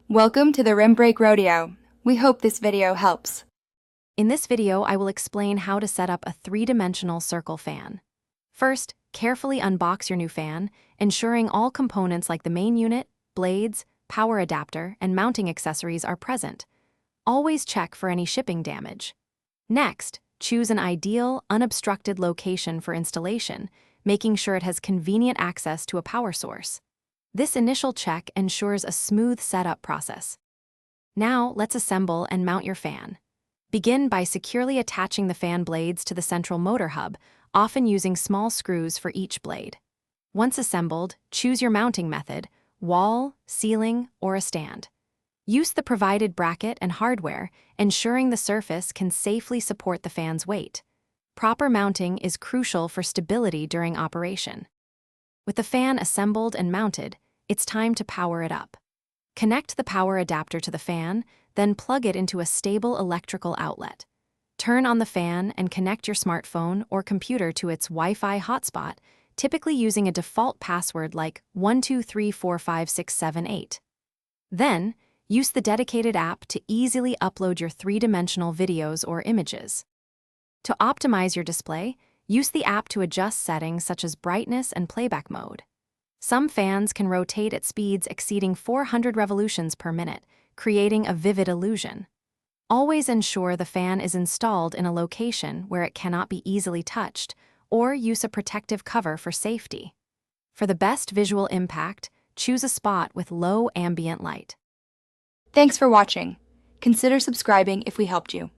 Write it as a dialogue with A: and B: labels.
A: Welcome to the Rim Break Rodeo. We hope this video helps.
B: In this video, I will explain how to set up a three-dimensional circle fan. First, carefully unbox your new fan, ensuring all components like the main unit, blades, power adapter, and mounting accessories are present. Always check for any shipping damage. Next, choose an ideal, unobstructed location for installation, making sure it has convenient access to a power source. This initial check ensures a smooth setup process. Now, let's assemble and mount your fan. Begin by securely attaching the fan blades to the central motor hub, often using small screws for each blade. Once assembled, choose your mounting method: wall, ceiling, or a stand. Use the provided bracket and hardware, ensuring the surface can safely support the fan's weight. Proper mounting is crucial for stability during operation. With the fan assembled and mounted, it's time to power it up. Connect the power adapter to the fan, then plug it into a stable electrical outlet. Turn on the fan and connect your smartphone or computer to its Wi-Fi hotspot, typically using a default password like 123456778. Then, use the dedicated app to easily upload your three-dimensional videos or images. To optimize your display, use the app to adjust settings such as brightness and playback mode. Some fans can rotate at speeds exceeding 400 revolutions per minute, creating a vivid illusion. Always ensure the fan is installed in a location where it cannot be easily touched, or use a protective cover for safety. For the best visual impact, choose a spot with low ambient light.
A: Thanks for watching. Consider subscribing if we helped you.